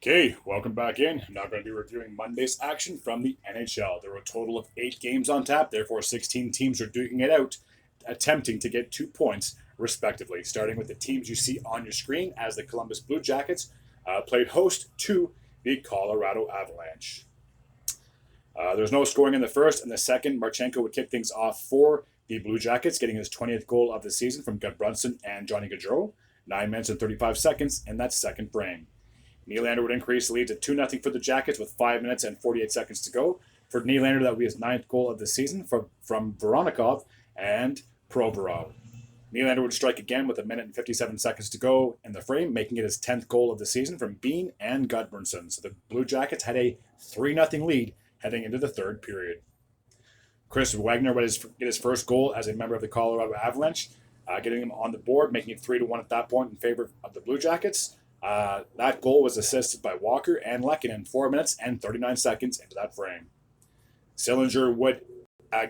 Okay, welcome back in. I'm now going to be reviewing Monday's action from the NHL. There were a total of 8 games on tap, therefore 16 teams are duking it out, attempting to get 2 points respectively. Starting with the teams you see on your screen as the Columbus Blue Jackets played host to the Colorado Avalanche. There's no scoring in the first. In the second, Marchenko would kick things off for the Blue Jackets, getting his 20th goal of the season from Gudbranson and Johnny Gaudreau. 9 minutes and 35 seconds in that second frame. Nylander would increase the lead to 2-0 for the Jackets with 5 minutes and 48 seconds to go. For Nylander, that would be his 9th goal of the season from Voronkov and Provorov. Nylander would strike again with 1 minute and 57 seconds to go in the frame, making it his 10th goal of the season from Bean and Gudbranson. So the Blue Jackets had a 3-0 lead heading into the third period. Chris Wagner would get his first goal as a member of the Colorado Avalanche, getting him on the board, making it 3-1 at that point in favor of the Blue Jackets. That goal was assisted by Walker and Lehkonen 4 minutes and 39 seconds into that frame. Sillinger would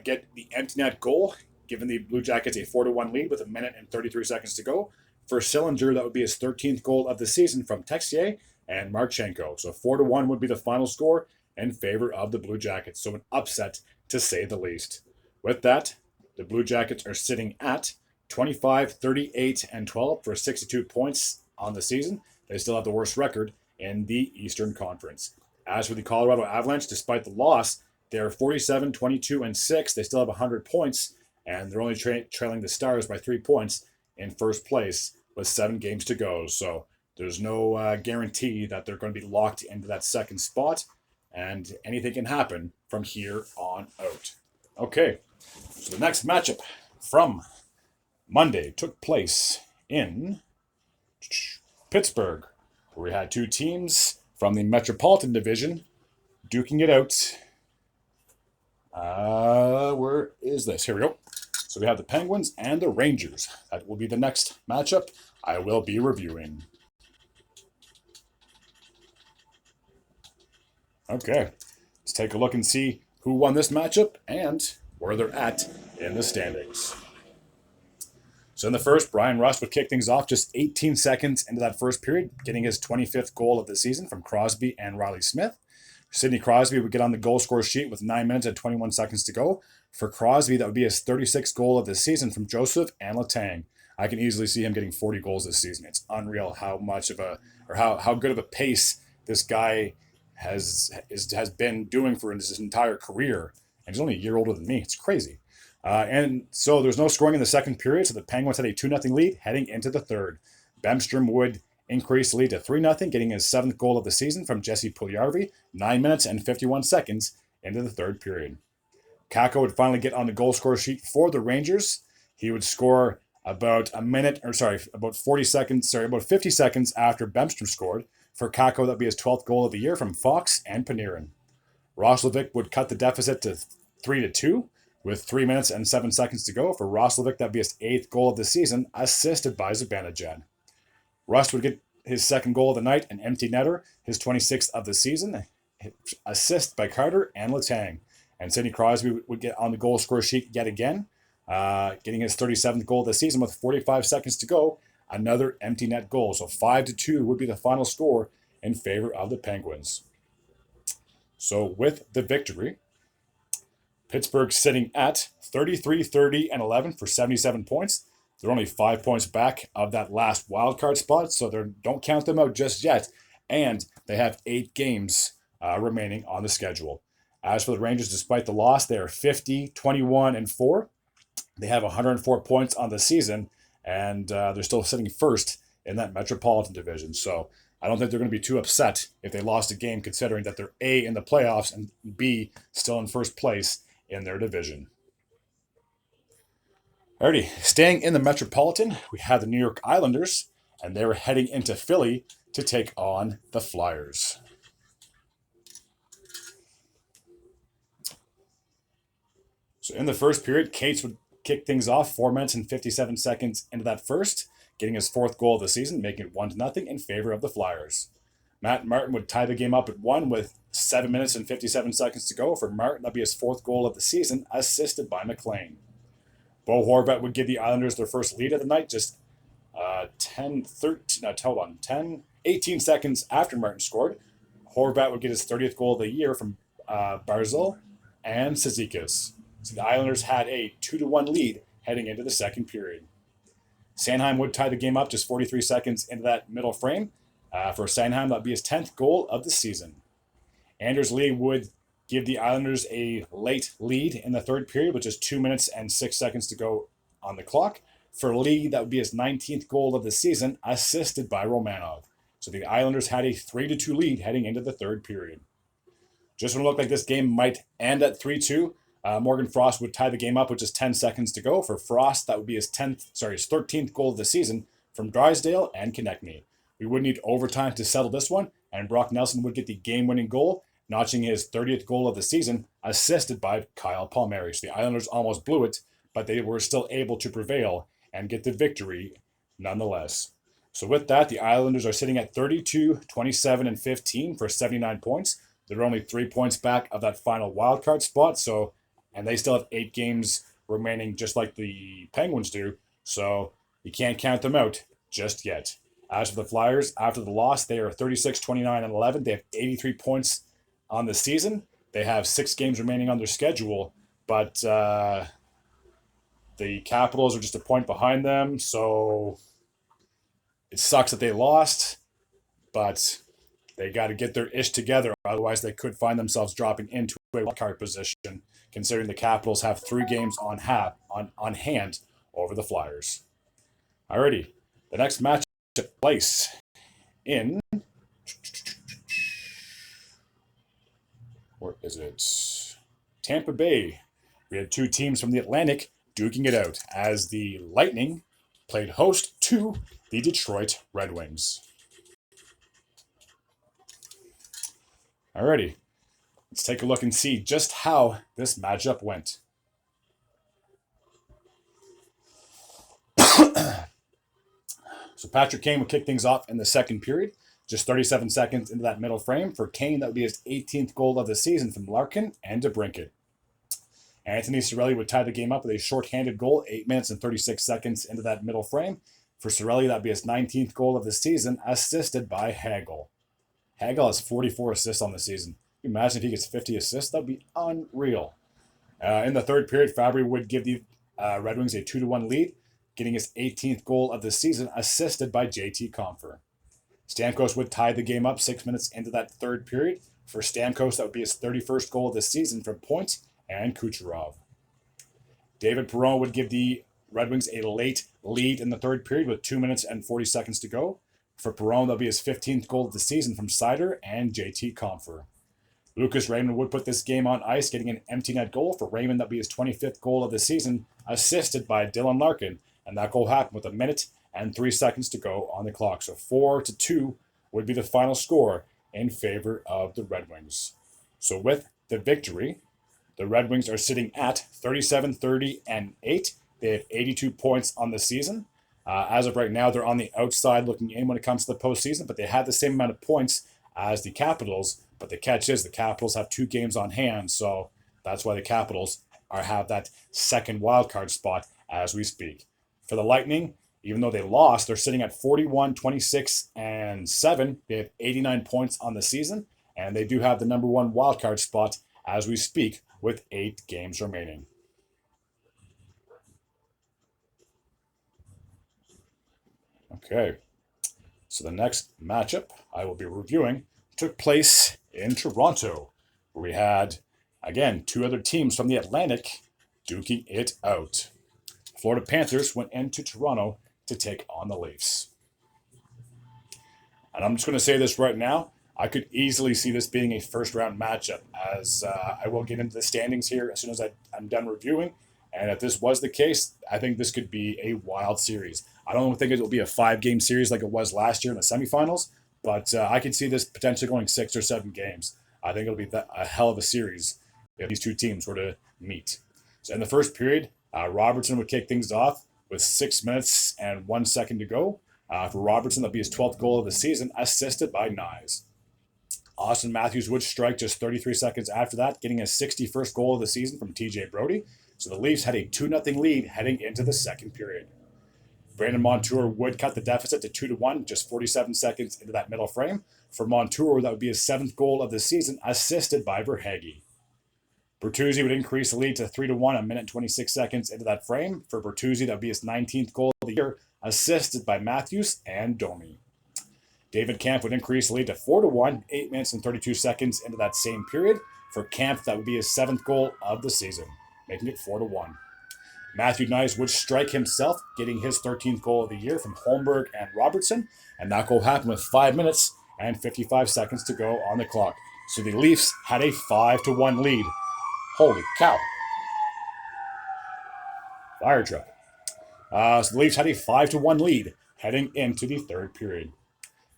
get the empty net goal, giving the Blue Jackets a 4-1 lead with 1 minute and 33 seconds to go. For Sillinger, that would be his 13th goal of the season from Texier and Marchenko. So 4-1 would be the final score in favor of the Blue Jackets. So an upset, to say the least. With that, the Blue Jackets are sitting at 25, 38, and 12 for 62 points on the season. They still have the worst record in the Eastern Conference. As for the Colorado Avalanche, despite the loss, they're 47, 22, and 6. They still have 100 points, and they're only trailing the Stars by 3 points in first place with 7 games to go. So there's no guarantee that they're going to be locked into that second spot, and anything can happen from here on out. Okay, so the next matchup from Monday took place in Pittsburgh, where we had 2 teams from the Metropolitan Division duking it out. Where is this? Here we go. So we have the Penguins and the Rangers. That will be the next matchup I will be reviewing. Okay, let's take a look and see who won this matchup and where they're at in the standings. So in the first, Brian Rust would kick things off just 18 seconds into that first period, getting his 25th goal of the season from Crosby and Riley Smith. Sidney Crosby would get on the goal score sheet with 9 minutes and 21 seconds to go. For Crosby, that would be his 36th goal of the season from Joseph and Letang. I can easily see him getting 40 goals this season. It's unreal how good of a pace this guy has been doing for his entire career. And he's only a year older than me. It's crazy. And so there's no scoring in the second period, so the Penguins had a 2-0 lead heading into the third. Bemstrom would increase the lead to 3-0, getting his 7th goal of the season from Jesse Puljujarvi, 9 minutes and 51 seconds into the third period. Kakko would finally get on the goal score sheet for the Rangers. He would score about 50 seconds after Bemstrom scored. For Kakko, that'd be his 12th goal of the year from Fox and Panarin. Roslovic would cut the deficit to 3-2. With 3 minutes and 7 seconds to go. For Roslovic, that'd be his 8th goal of the season, assisted by Zibanejad. Rust would get his 2nd goal of the night, an empty netter, his 26th of the season, assist by Carter and Letang. And Sidney Crosby would get on the goal score sheet yet again, getting his 37th goal of the season with 45 seconds to go, another empty net goal. So 5-2 would be the final score in favor of the Penguins. So with the victory, Pittsburgh sitting at 33, 30, and 11 for 77 points. They're only 5 points back of that last wildcard spot, so don't count them out just yet. And they have 8 games remaining on the schedule. As for the Rangers, despite the loss, they are 50, 21, and 4. They have 104 points on the season, and they're still sitting first in that Metropolitan Division. So I don't think they're going to be too upset if they lost a game, considering that they're A, in the playoffs, and B, still in first place in their division. Alrighty, staying in the Metropolitan, we have the New York Islanders, and they were heading into Philly to take on the Flyers. So in the first period, Cates would kick things off 4 minutes and 57 seconds into that first, getting his 4th goal of the season, making it 1-0 in favor of the Flyers. Matt Martin would tie the game up at 1 with 7 minutes and 57 seconds to go. For Martin, that'd be his 4th goal of the season, assisted by McLean. Bo Horvat would give the Islanders their first lead of the night, just 10 18 seconds after Martin scored, Horvat would get his 30th goal of the year from Barzal and Cizikas. So the Islanders had a 2-1 lead heading into the second period. Sanheim would tie the game up just 43 seconds into that middle frame. For Sanheim, that would be his 10th goal of the season. Anders Lee would give the Islanders a late lead in the third period with just 2 minutes and 6 seconds to go on the clock. For Lee, that would be his 19th goal of the season, assisted by Romanov. So the Islanders had a 3-2 lead heading into the third period. Just when it looked like this game might end at 3-2, Morgan Frost would tie the game up with just 10 seconds to go. For Frost, that would be his 13th goal of the season from Drysdale and Konechny. We would need overtime to settle this one, and Brock Nelson would get the game-winning goal, notching his 30th goal of the season, assisted by Kyle Palmieri. So the Islanders almost blew it, but they were still able to prevail and get the victory nonetheless. So with that, the Islanders are sitting at 32, 27, and 15 for 79 points. They're only 3 points back of that final wildcard spot, and they still have 8 games remaining just like the Penguins do, so you can't count them out just yet. As for the Flyers, after the loss, they are 36, 29, and 11. They have 83 points on the season. They have 6 games remaining on their schedule, but the Capitals are just a point behind them, so it sucks that they lost, but they got to get their ish together. Otherwise, they could find themselves dropping into a wildcard position, considering the Capitals have 3 games on hand over the Flyers. Alrighty, the next match took place in... Where is it? Tampa Bay. We had 2 teams from the Atlantic duking it out as the Lightning played host to the Detroit Red Wings. Alrighty, let's take a look and see just how this matchup went. So Patrick Kane would kick things off in the second period, just 37 seconds into that middle frame. For Kane, that would be his 18th goal of the season from Larkin and DeBrincat. Anthony Cirelli would tie the game up with a shorthanded goal, 8 minutes and 36 seconds into that middle frame. For Cirelli, that would be his 19th goal of the season, assisted by Hagel. Hagel has 44 assists on the season. Can you imagine if he gets 50 assists? That would be unreal. In the third period, Fabry would give the Red Wings a 2-1 lead, getting his 18th goal of the season, assisted by JT Compher. Stamkos would tie the game up 6 minutes into that third period. For Stamkos, that would be his 31st goal of the season from Point and Kucherov. David Perron would give the Red Wings a late lead in the third period with 2 minutes and 40 seconds to go. For Perron, that'll be his 15th goal of the season from Seider and JT Compher. Lucas Raymond would put this game on ice, getting an empty net goal. For Raymond, that'll be his 25th goal of the season, assisted by Dylan Larkin. And that goal happened with 1 minute and 3 seconds to go on the clock. So 4-2 would be the final score in favor of the Red Wings. So with the victory, the Red Wings are sitting at 37, 30, and 8. They have 82 points on the season. As of right now, they're on the outside looking in when it comes to the postseason, but they have the same amount of points as the Capitals. But the catch is the Capitals have 2 games on hand, so that's why the Capitals have that second wildcard spot as we speak. For the Lightning, even though they lost, they're sitting at 41, 26, and 7. They have 89 points on the season, and they do have the number 1 wildcard spot as we speak with 8 games remaining. Okay, so the next matchup I will be reviewing took place in Toronto, where we had, again, 2 other teams from the Atlantic duking it out. The Florida Panthers went into Toronto to take on the Leafs. And I'm just going to say this right now. I could easily see this being a first-round matchup, as I will get into the standings here as soon as I'm done reviewing. And if this was the case, I think this could be a wild series. I don't think it will be a 5-game series like it was last year in the semifinals, but I could see this potentially going 6 or 7 games. I think it'll be a hell of a series if these 2 teams were to meet. So in the first period, Robertson would kick things off with 6 minutes and 1 second to go. For Robertson, that'll be his 12th goal of the season, assisted by Nyes. Austin Matthews would strike just 33 seconds after that, getting his 61st goal of the season from TJ Brodie. So the Leafs had a 2-0 lead heading into the second period. Brandon Montour would cut the deficit to 2-1, just 47 seconds into that middle frame. For Montour, that would be his 7th goal of the season, assisted by Verhaeghe. Bertuzzi would increase the lead to 3-1, a minute and 26 seconds into that frame. For Bertuzzi, that would be his 19th goal of the year, assisted by Matthews and Domi. David Kampf would increase the lead to 4-1, 8 minutes and 32 seconds into that same period. For Kampf, that would be his 7th goal of the season, making it 4-1. Matthew Knies would strike himself, getting his 13th goal of the year from Holmberg and Robertson, and that goal happened with 5 minutes and 55 seconds to go on the clock. So the Leafs had a 5-1 lead. Holy cow. Fire truck. So the Leafs had a 5-1 lead heading into the third period.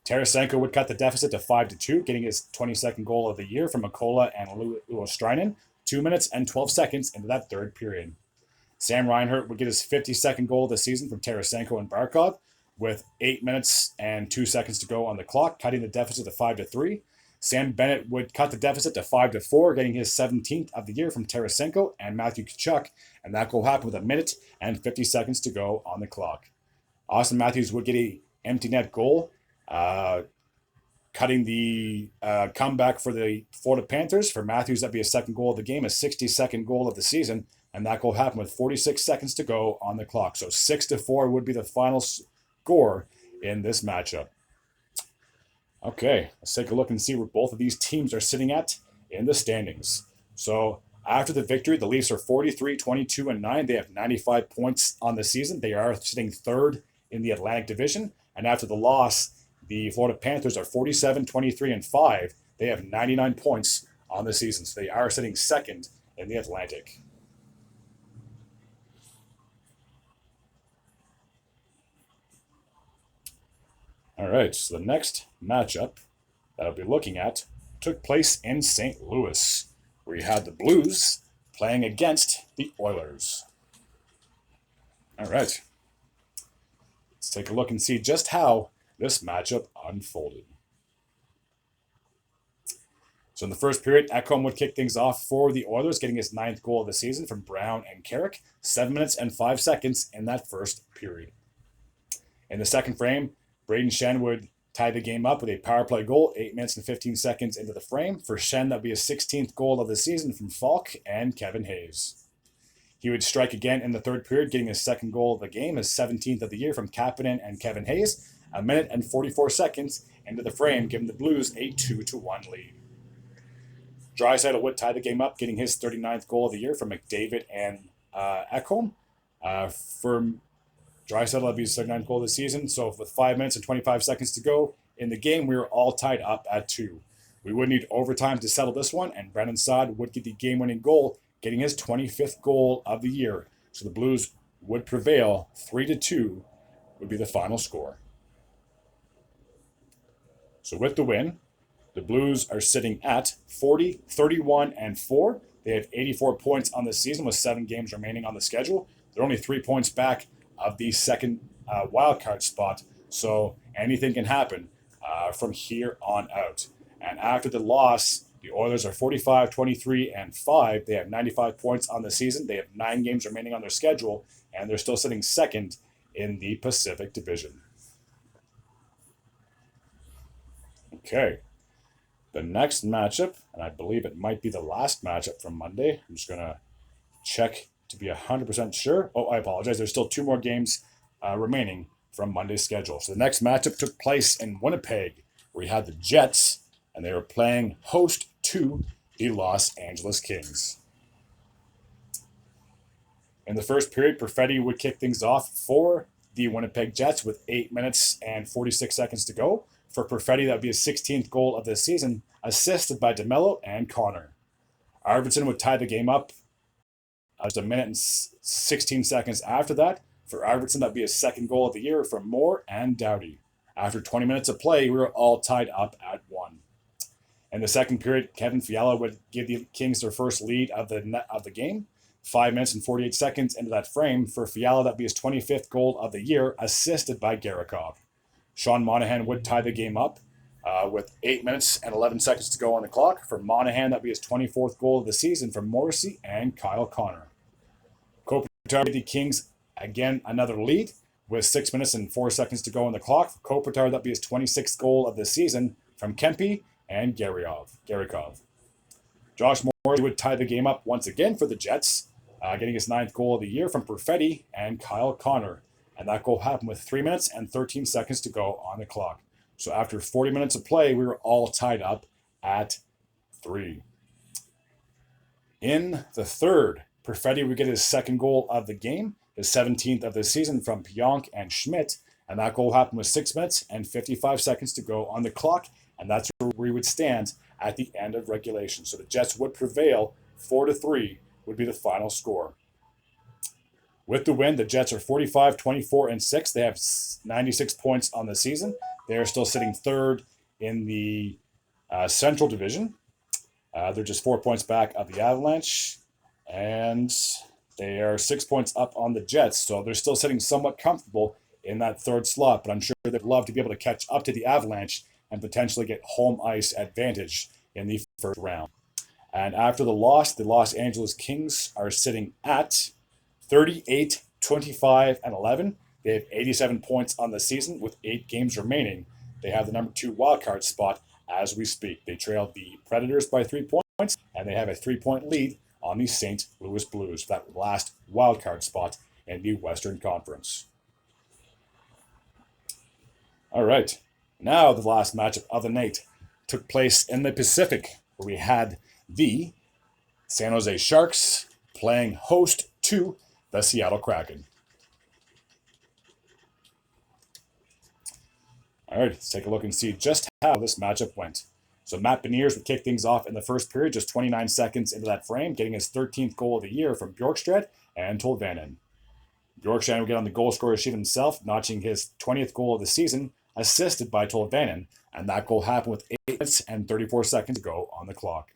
Tarasenko would cut the deficit to 5-2, getting his 22nd goal of the year from Mikkola and Luostarinen, 2 minutes and 12 seconds into that third period. Sam Reinhart would get his 52nd goal of the season from Tarasenko and Barkov, with 8 minutes and 2 seconds to go on the clock, cutting the deficit to 5-3. Sam Bennett would cut the deficit to 5-4, getting his 17th of the year from Tarasenko and Matthew Tkachuk, and that goal happened with a minute and 50 seconds to go on the clock. Austin Matthews would get an empty net goal, cutting the comeback for the Florida Panthers. For Matthews, that'd be his 2nd goal of the game, a 62nd goal of the season, and that goal happened with 46 seconds to go on the clock. So 6-4 would be the final score in this matchup. Okay, let's take a look and see where both of these teams are sitting at in the standings. So after the victory, the Leafs are 43, 22, and 9. They have 95 points on the season. They are sitting 3rd in the Atlantic Division. And after the loss, the Florida Panthers are 47, 23, and 5. They have 99 points on the season. So they are sitting 2nd in the Atlantic. All right, so the next matchup that I'll be looking at took place in St. Louis, where you had the Blues playing against the Oilers. All right, let's take a look and see just how this matchup unfolded. So in the first period, Ekholm would kick things off for the Oilers, getting his 9th goal of the season from Brown and Carrick, 7 minutes and 5 seconds in that first period. In the second frame, Braden Shen would tie the game up with a power play goal, 8 minutes and 15 seconds into the frame. For Shen, that would be his 16th goal of the season from Falk and Kevin Hayes. He would strike again in the third period, getting his 2nd goal of the game, his 17th of the year from Kapanen and Kevin Hayes, a minute and 44 seconds into the frame, giving the Blues a 2-1 lead. Draisaitl would tie the game up, getting his 39th goal of the year from McDavid and Ekholm. For Draisaitl, that'd be his 39th goal of the season. So with 5 minutes and 25 seconds to go in the game, we were all tied up at 2. We would need overtime to settle this one, and Brennan Saad would get the game-winning goal, getting his 25th goal of the year. So the Blues would prevail. 3-2 would be the final score. So with the win, the Blues are sitting at 40, 31, and 4. They have 84 points on the season with 7 games remaining on the schedule. They're only 3 points back of the second wildcard spot, so anything can happen from here on out. And after the loss, the Oilers are 45, 23, and 5. They have 95 points on the season. They have 9 games remaining on their schedule, and they're still sitting 2nd in the Pacific Division. Okay, the next matchup, and I believe it might be the last matchup from Monday. I'm just going to check to be 100% sure. Oh, I apologize. There's still 2 more games remaining from Monday's schedule. So the next matchup took place in Winnipeg, where we had the Jets, and they were playing host to the Los Angeles Kings. In the first period, Perfetti would kick things off for the Winnipeg Jets with 8 minutes and 46 seconds to go. For Perfetti, that would be his 16th goal of the season, assisted by DeMello and Connor. Arvidsson would tie the game up just a minute and 16 seconds after that. For Arvidsson, that would be his 2nd goal of the year from Moore and Doughty. After 20 minutes of play, we were all tied up at 1. In the second period, Kevin Fiala would give the Kings their first lead of the game. 5 minutes and 48 seconds into that frame. For Fiala, that would be his 25th goal of the year, assisted by Garakov. Sean Monahan would tie the game up with 8 minutes and 11 seconds to go on the clock. For Monahan, that would be his 24th goal of the season from Morrissey and Kyle Connor. Kopitar gave the Kings again another lead with 6 minutes and 4 seconds to go on the clock. For Kopitar, that'd be his 26th goal of the season from Kempe and Garykov. Josh Morrissey would tie the game up once again for the Jets, getting his 9th goal of the year from Perfetti and Kyle Connor. And that goal happened with 3 minutes and 13 seconds to go on the clock. So after 40 minutes of play, we were all tied up at 3. In the third, Perfetti would get his 2nd goal of the game, his 17th of the season from Pionk and Schmidt. And that goal happened with 6 minutes and 55 seconds to go on the clock. And that's where we would stand at the end of regulation. So the Jets would prevail 4-3 would be the final score. With the win, the Jets are 45, 24, and 6. They have 96 points on the season. They are still sitting 3rd in the Central Division. They're just 4 points back of the Avalanche. And they are 6 points up on the Jets. So they're still sitting somewhat comfortable in that 3rd slot. But I'm sure they'd love to be able to catch up to the Avalanche and potentially get home ice advantage in the first round. And after the loss, the Los Angeles Kings are sitting at 38, 25, and 11. They have 87 points on the season with 8 games remaining. They have the number 2 wildcard spot as we speak. They trailed the Predators by 3 points, and they have a 3-point lead on the St. Louis Blues for that last wildcard spot in the Western Conference. All right. Now the last matchup of the night took place in the Pacific, where we had the San Jose Sharks playing host to the Seattle Kraken. All right, let's take a look and see just how this matchup went. So Matt Beniers would kick things off in the first period, just 29 seconds into that frame, getting his 13th goal of the year from Bjorkstrand and Tolvanen. Bjorkstrand would get on the goal scorer sheet himself, notching his 20th goal of the season, assisted by Tolvanen, and that goal happened with 8 minutes and 34 seconds to go on the clock.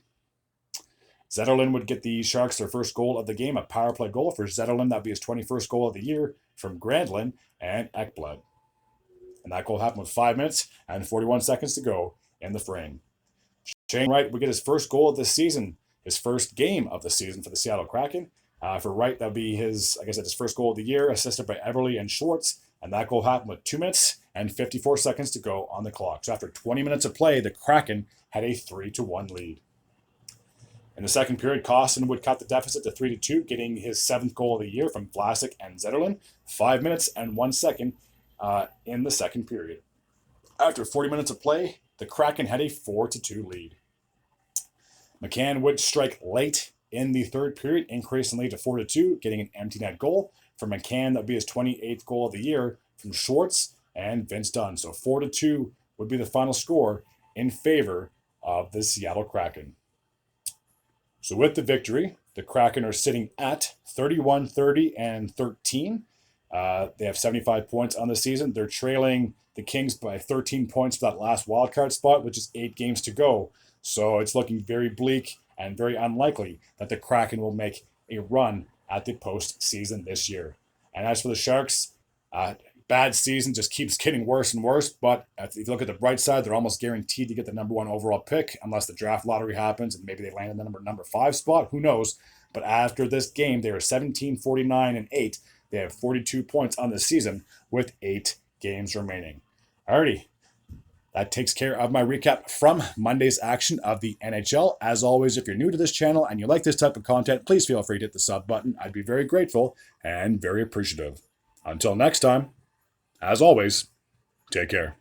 Zetterlund would get the Sharks their first goal of the game, a power play goal for Zetterlund. That would be his 21st goal of the year from Granlund and Ekblad. And that goal happened with 5 minutes and 41 seconds to go in the frame. Shane Wright would get his first goal of the season, his first game of the season for the Seattle Kraken. For Wright, that would be his first goal of the year, assisted by Everly and Schwartz. And that goal happened with 2 minutes and 54 seconds to go on the clock. So after 20 minutes of play, the Kraken had a 3-1 lead. In the second period, Kostin would cut the deficit to 3-2, getting his 7th goal of the year from Vlasic and Zetterlund. 5 minutes and 1 second in the second period. After 40 minutes of play, the Kraken had a 4-2 lead. McCann would strike late in the third period, increasing lead to 4-2, getting an empty net goal. For McCann, that would be his 28th goal of the year from Schwartz and Vince Dunn. So 4-2 would be the final score in favor of the Seattle Kraken. So with the victory, the Kraken are sitting at 31, 30, and 13. They have 75 points on the season. They're trailing the Kings by 13 points for that last wildcard spot, which is 8 games to go. So it's looking very bleak and very unlikely that the Kraken will make a run at the postseason this year. And as for the Sharks, bad season just keeps getting worse and worse. But if you look at the bright side, they're almost guaranteed to get the number 1 overall pick unless the draft lottery happens and maybe they land in the number 5 spot. Who knows? But after this game, they are 17, 49, and 8. They have 42 points on the season with 8 games remaining. Alrighty. That takes care of my recap from Monday's action of the NHL. As always, if you're new to this channel and you like this type of content, please feel free to hit the sub button. I'd be very grateful and very appreciative. Until next time, as always, take care.